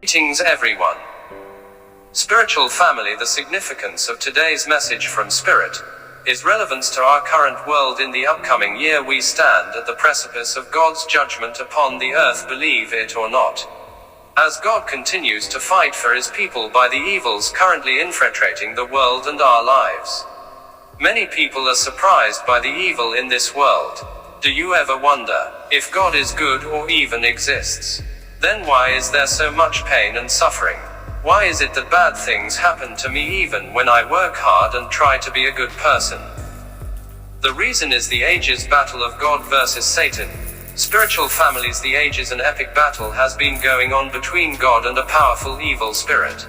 Greetings everyone. Spiritual family. The significance of today's message from Spirit is relevance to our current world. In the upcoming year we stand at the precipice of God's judgment upon the earth, believe it or not. As God continues to fight for his people by the evils currently infiltrating the world and our lives. Many people are surprised by the evil in this world. Do you ever wonder if God is good or even exists? Then why is there so much pain and suffering? Why is it that bad things happen to me even when I work hard and try to be a good person? The reason is the ages battle of God versus Satan. Spiritual families. The ages an epic battle has been going on between God and a powerful evil spirit.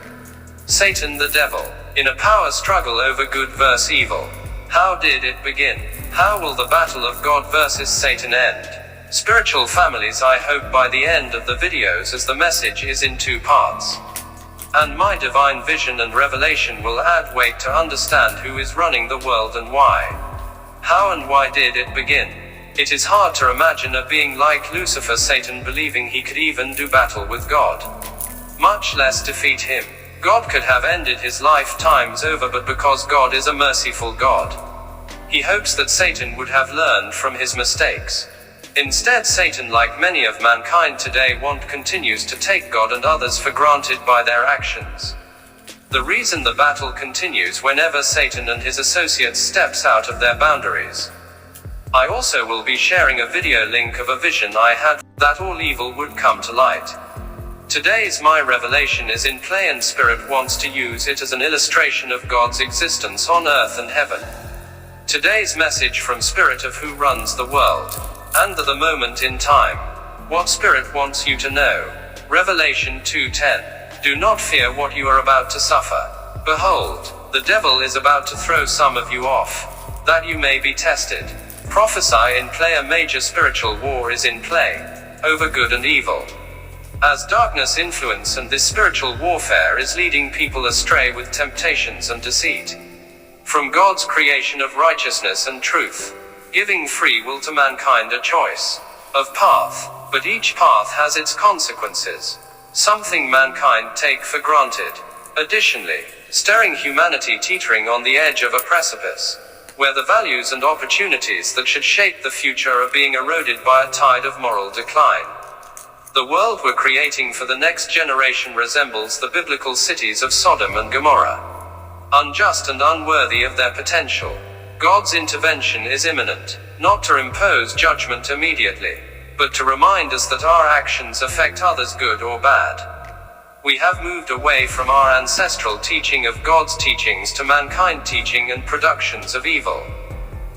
Satan, the devil, in a power struggle over good versus evil. How did it begin? How will the battle of God versus Satan end? Spiritual families. I hope by the end of the videos, as the message is in two parts, and my divine vision and revelation will add weight to understand who is running the world and why. How and why did it begin? It is hard to imagine a being like Lucifer, Satan, believing he could even do battle with God, much less defeat him. God could have ended his lifetimes over, but because God is a merciful God, he hopes that Satan would have learned from his mistakes. Instead, Satan, like many of mankind today, continues to take God and others for granted by their actions. The reason the battle continues whenever Satan and his associates steps out of their boundaries. I also will be sharing a video link of a vision I had, that all evil would come to light. Today's my revelation is in play, and Spirit wants to use it as an illustration of God's existence on earth and heaven. Today's message from Spirit of who runs the world, and the moment in time. What Spirit wants you to know. Revelation 2:10. Do not fear what you are about to suffer. Behold, the devil is about to throw some of you off, that you may be tested. Prophesy in play. A major spiritual war is in play, over good and evil. As darkness influence, and this spiritual warfare is leading people astray with temptations and deceit from God's creation of righteousness and truth, giving free will to mankind, a choice of path, but each path has its consequences, something mankind take for granted. Additionally, stirring humanity teetering on the edge of a precipice, where the values and opportunities that should shape the future are being eroded by a tide of moral decline. The world we're creating for the next generation resembles the biblical cities of Sodom and Gomorrah, unjust and unworthy of their potential. God's intervention is imminent, not to impose judgment immediately, but to remind us that our actions affect others, good or bad. We have moved away from our ancestral teaching of God's teachings to mankind teaching and productions of evil.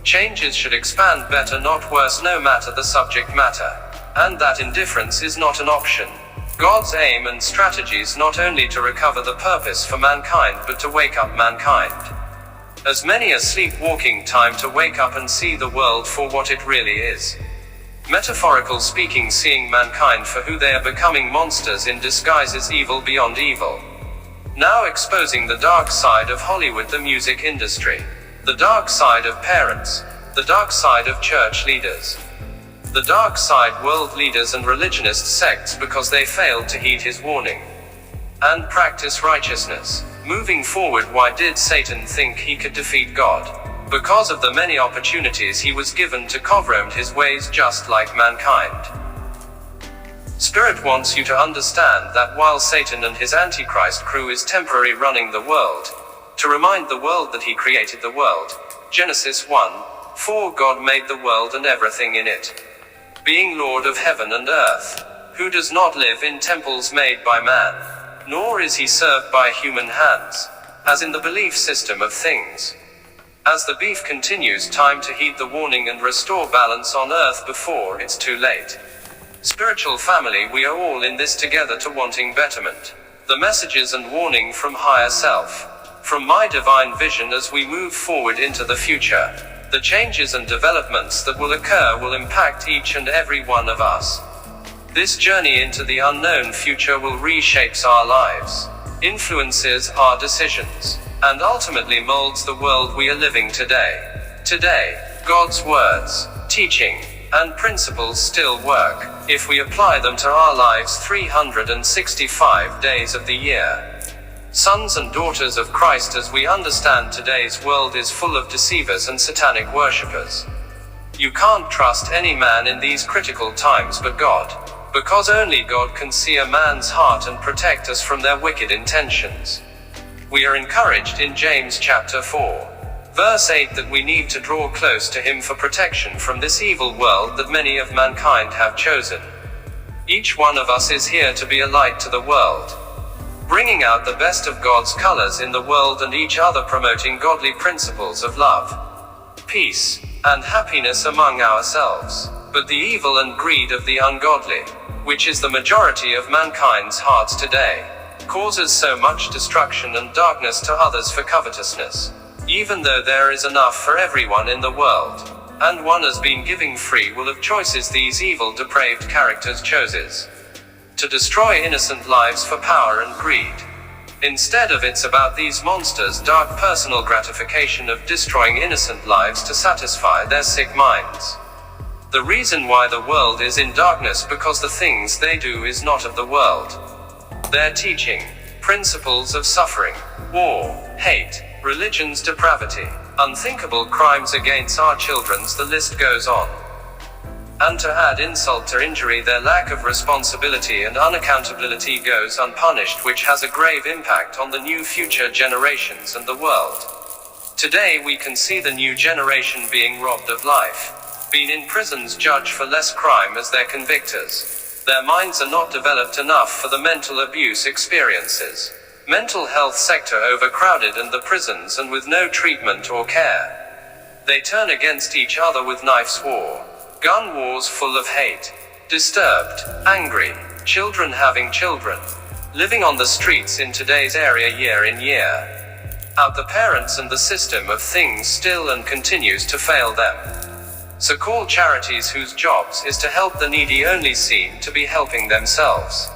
Changes should expand, better not worse, no matter the subject matter, and that indifference is not an option. God's aim and strategies not only to recover the purpose for mankind, but to wake up mankind. As many are sleepwalking, time to wake up and see the world for what it really is. Metaphorical speaking, seeing mankind for who they are, becoming monsters in disguise as evil beyond evil. Now exposing the dark side of Hollywood, the music industry, the dark side of parents, the dark side of church leaders, the dark side world leaders and religionist sects, because they failed to heed his warning and practice righteousness. Moving forward, why did Satan think he could defeat God? Because of the many opportunities he was given to cover his ways, just like mankind. Spirit wants you to understand that while Satan and his Antichrist crew is temporarily running the world, to remind the world that he created the world. Genesis 1:4. God made the world and everything in it, being Lord of heaven and earth, who does not live in temples made by man, nor is he served by human hands, as in the belief system of things. As the beef continues, time to heed the warning and restore balance on earth before it's too late. Spiritual family, we are all in this together to wanting betterment. The messages and warning from higher self, from my divine vision as we move forward into the future. The changes and developments that will occur will impact each and every one of us. This journey into the unknown future will reshape our lives, influences our decisions, and ultimately molds the world we are living today. Today, God's words, teaching, and principles still work, if we apply them to our lives 365 days of the year. Sons and daughters of Christ, as we understand today's world is full of deceivers and satanic worshippers. You can't trust any man in these critical times but God, because only God can see a man's heart and protect us from their wicked intentions. We are encouraged in James chapter 4, verse 8 that we need to draw close to Him for protection from this evil world that many of mankind have chosen. Each one of us is here to be a light to the world, bringing out the best of God's colors in the world and each other, promoting godly principles of love, peace, and happiness among ourselves. But the evil and greed of the ungodly, which is the majority of mankind's hearts today, causes so much destruction and darkness to others for covetousness. Even though there is enough for everyone in the world, and one has been given free will of choices, these evil depraved characters chooses to destroy innocent lives for power and greed. Instead of it's about these monsters' dark personal gratification of destroying innocent lives to satisfy their sick minds. The reason why the world is in darkness because the things they do is not of the world. Their teaching, principles of suffering, war, hate, religion's depravity, unthinkable crimes against our children, the list goes on. And to add insult to injury, their lack of responsibility and unaccountability goes unpunished, which has a grave impact on the new future generations and the world. Today we can see the new generation being robbed of life, being in prisons judged for less crime as their convictors. Their minds are not developed enough for the mental abuse experiences. Mental health sector overcrowded and the prisons and with no treatment or care. They turn against each other with knives war. Gun wars full of hate. Disturbed, angry, children having children. Living on the streets in today's area year in year out. The parents and the system of things still and continues to fail them. So-called charities whose jobs is to help the needy only seem to be helping themselves.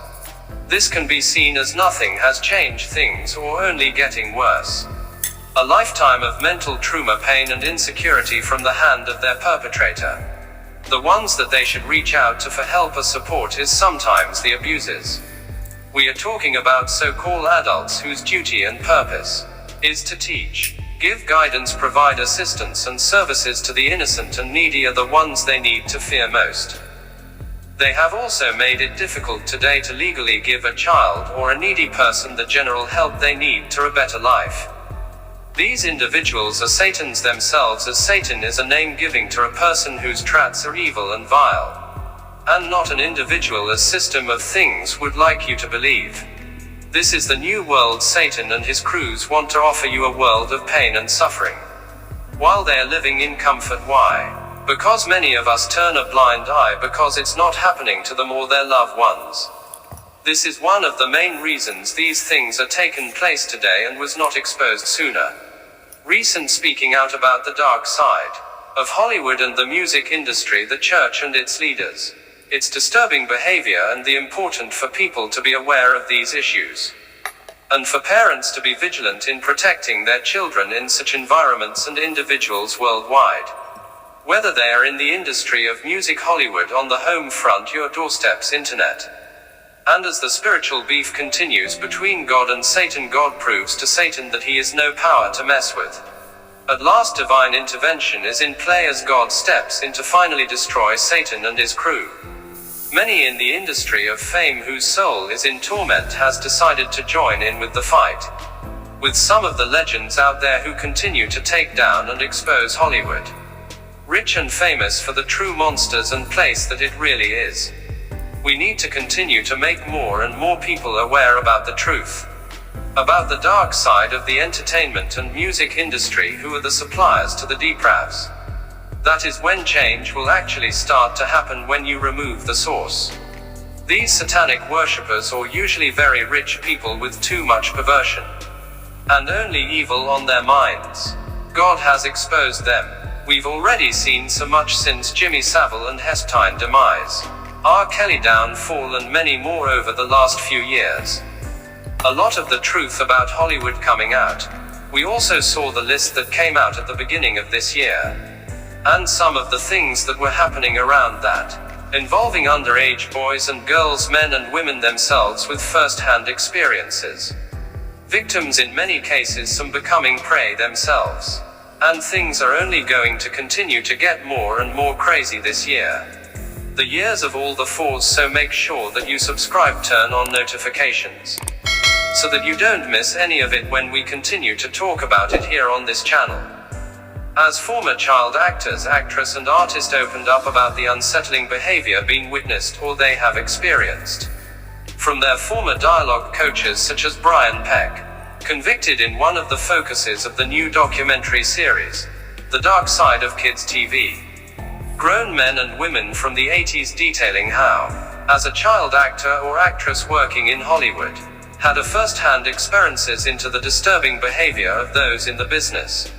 This can be seen as nothing has changed things or only getting worse. A lifetime of mental trauma, pain and insecurity from the hand of their perpetrator. The ones that they should reach out to for help or support is sometimes the abusers. We are talking about so-called adults whose duty and purpose is to teach, give guidance, provide assistance and services to the innocent and needy are the ones they need to fear most. They have also made it difficult today to legally give a child or a needy person the general help they need to a better life. These individuals are Satans themselves, as Satan is a name giving to a person whose traits are evil and vile, and not an individual as system of things would like you to believe. This is the new world. Satan and his crews want to offer you a world of pain and suffering, while they are living in comfort. Why? Because many of us turn a blind eye because it's not happening to them or their loved ones. This is one of the main reasons these things are taking place today and was not exposed sooner. Recent speaking out about the dark side of Hollywood and the music industry, the church and its leaders. It's disturbing behavior and the important for people to be aware of these issues. And for parents to be vigilant in protecting their children in such environments and individuals worldwide. Whether they are in the industry of music, Hollywood, on the home front, your doorsteps, internet. And as the spiritual beef continues between God and Satan, God proves to Satan that he is no power to mess with. At last divine intervention is in play as God steps in to finally destroy Satan and his crew. Many in the industry of fame whose soul is in torment has decided to join in with the fight. With some of the legends out there who continue to take down and expose Hollywood. Rich and famous for the true monsters and place that it really is. We need to continue to make more and more people aware about the truth. About the dark side of the entertainment and music industry, who are the suppliers to the depravs. That is when change will actually start to happen, when you remove the source. These satanic worshippers are usually very rich people with too much perversion. And only evil on their minds. God has exposed them. We've already seen so much since Jimmy Savile and Hesptine demise. R. Kelly downfall and many more over the last few years. A lot of the truth about Hollywood coming out. We also saw the list that came out at the beginning of this year. and some of the things that were happening around that, involving underage boys and girls, men and women themselves with first-hand experiences. Victims in many cases, some becoming prey themselves. And things are only going to continue to get more and more crazy this year. The years of all the fours, so make sure that you subscribe, turn on notifications, so that you don't miss any of it when we continue to talk about it here on this channel. As former child actors, actress and artist opened up about the unsettling behavior being witnessed or they have experienced from their former dialogue coaches such as Brian Peck, convicted in one of the focuses of the new documentary series, The Dark Side of Kids TV. Grown men and women from the 80s detailing how, as a child actor or actress working in Hollywood, had a first-hand experiences into the disturbing behavior of those in the business.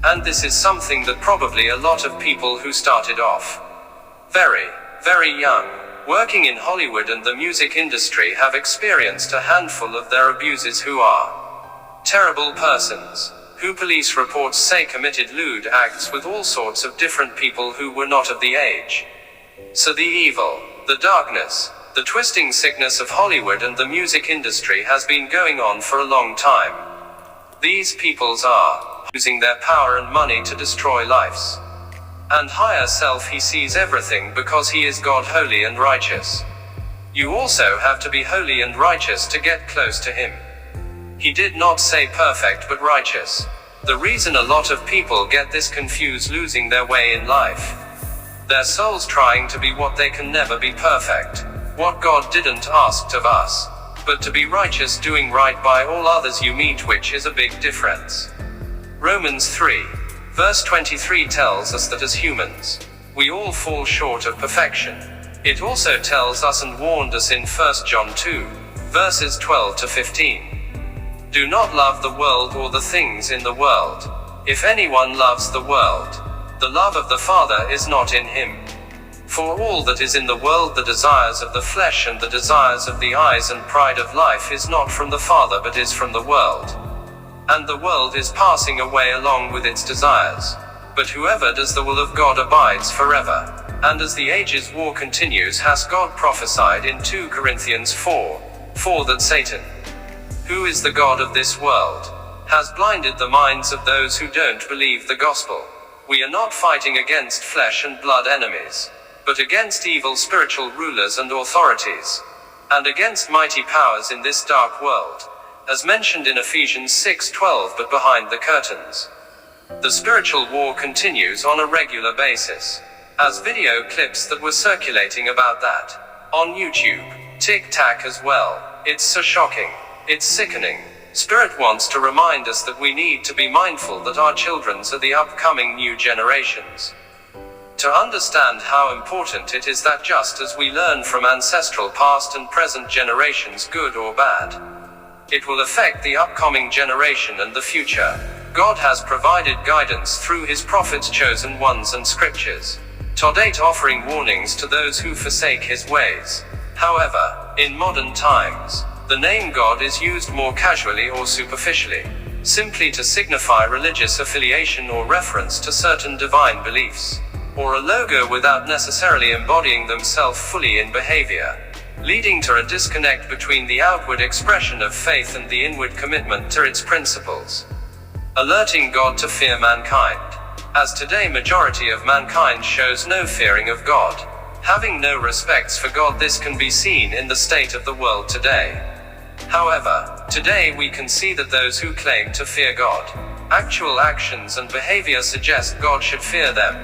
And this is something that probably a lot of people who started off very, very young, working in Hollywood and the music industry have experienced a handful of their abuses, who are terrible persons, who police reports say committed lewd acts with all sorts of different people who were not of the age. So the evil, the darkness, the twisting sickness of Hollywood and the music industry has been going on for a long time. These peoples are using their power and money to destroy lives. And higher self, he sees everything because he is God, holy and righteous. You also have to be holy and righteous to get close to him. He did not say perfect but righteous. The reason a lot of people get this confused, losing their way in life. Their souls trying to be what they can never be, perfect. What God didn't ask of us. But to be righteous, doing right by all others you meet, which is a big difference. Romans 3, verse 23 tells us that as humans, we all fall short of perfection. It also tells us and warned us in 1 John 2, verses 12 to 15. Do not love the world or the things in the world. If anyone loves the world, the love of the Father is not in him. For all that is in the world, the desires of the flesh and the desires of the eyes and pride of life, is not from the Father but is from the world. And the world is passing away along with its desires. But whoever does the will of God abides forever. And as the ages war continues, has God prophesied in 2 Corinthians 4:4 that Satan, who is the God of this world, has blinded the minds of those who don't believe the gospel. We are not fighting against flesh and blood enemies, but against evil spiritual rulers and authorities, and against mighty powers in this dark world, as mentioned in Ephesians 6:12. But behind the curtains, the spiritual war continues on a regular basis. As video clips that were circulating about that on YouTube, TikTok as well. It's so shocking. It's sickening. Spirit wants to remind us that we need to be mindful that our children are the upcoming new generations. To understand how important it is that just as we learn from ancestral past and present generations, good or bad, it will affect the upcoming generation and the future. God has provided guidance through his prophets, chosen ones, and scriptures, to date offering warnings to those who forsake his ways. However, in modern times, the name God is used more casually or superficially, simply to signify religious affiliation or reference to certain divine beliefs, or a logo without necessarily embodying themselves fully in behavior, leading to a disconnect between the outward expression of faith and the inward commitment to its principles. Alerting God to fear mankind. As today majority of mankind shows no fearing of God, having no respects for God. This can be seen in the state of the world today. However, today we can see that those who claim to fear God, actual actions and behavior suggest God should fear them.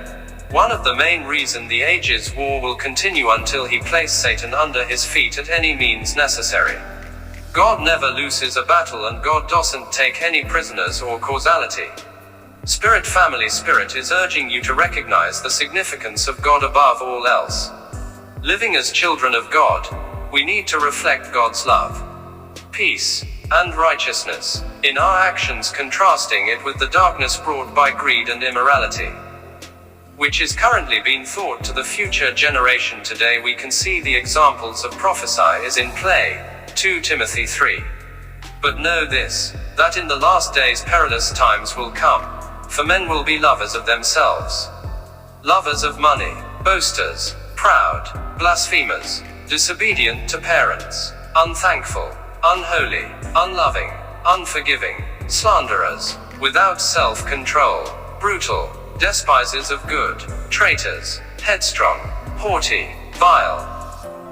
One of the main reasons the ages war will continue until he places Satan under his feet at any means necessary. God never loses a battle, and God doesn't take any prisoners or causality. Spirit family, Spirit is urging you to recognize the significance of God above all else. Living as children of God, we need to reflect God's love, peace, and righteousness in our actions, contrasting it with the darkness brought by greed and immorality, which is currently being thought to the future generation. Today we can see the examples of prophecy is in play, 2 Timothy 3. But know this, that in the last days perilous times will come, for men will be lovers of themselves, lovers of money, boasters, proud, blasphemers, disobedient to parents, unthankful, unholy, unloving, unforgiving, slanderers, without self-control, brutal, despisers of good, traitors, headstrong, haughty, vile.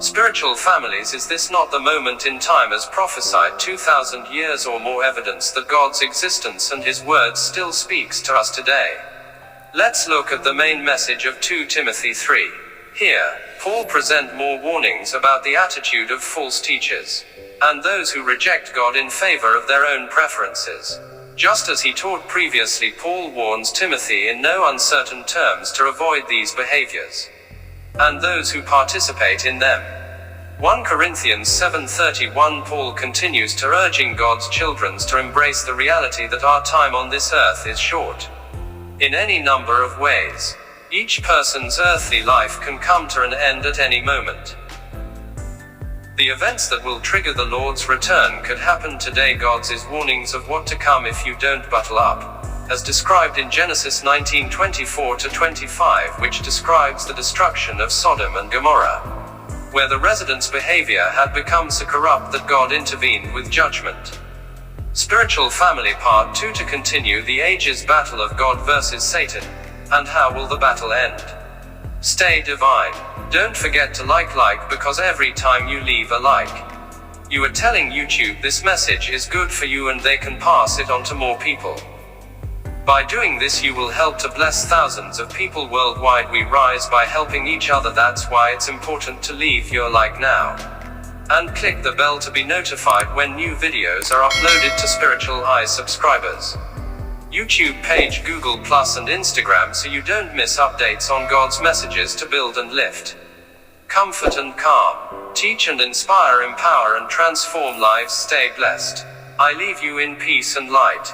Spiritual families. Is this not the moment in time as prophesied 2,000 years or more, evidence that God's existence and His word still speaks to us today? Let's look at the main message of 2 Timothy 3. Here, Paul presents more warnings about the attitude of false teachers, and those who reject God in favor of their own preferences. Just as he taught previously, Paul warns Timothy in no uncertain terms to avoid these behaviors and those who participate in them. 1 Corinthians 7:31. Paul continues to urging God's children to embrace the reality that our time on this earth is short. In any number of ways, each person's earthly life can come to an end at any moment. The events that will trigger the Lord's return could happen today. God's warnings of what to come if you don't buckle up, as described in Genesis 19:24-25, which describes the destruction of Sodom and Gomorrah, where the residents' behavior had become so corrupt that God intervened with judgment. Spiritual Family Part 2. To continue the ages battle of God versus Satan, and how will the battle end? Stay divine. Don't forget to like, because every time you leave a like, you are telling YouTube this message is good for you and they can pass it on to more people. By doing this, you will help to bless thousands of people worldwide. We rise by helping each other. That's why it's important to leave your like now, and click the bell to be notified when new videos are uploaded to Spiritual Eyes subscribers, YouTube page, Google Plus and Instagram, so you don't miss updates on God's messages to build and lift, comfort and calm, teach and inspire, empower and transform lives. Stay blessed. I leave you in peace and light.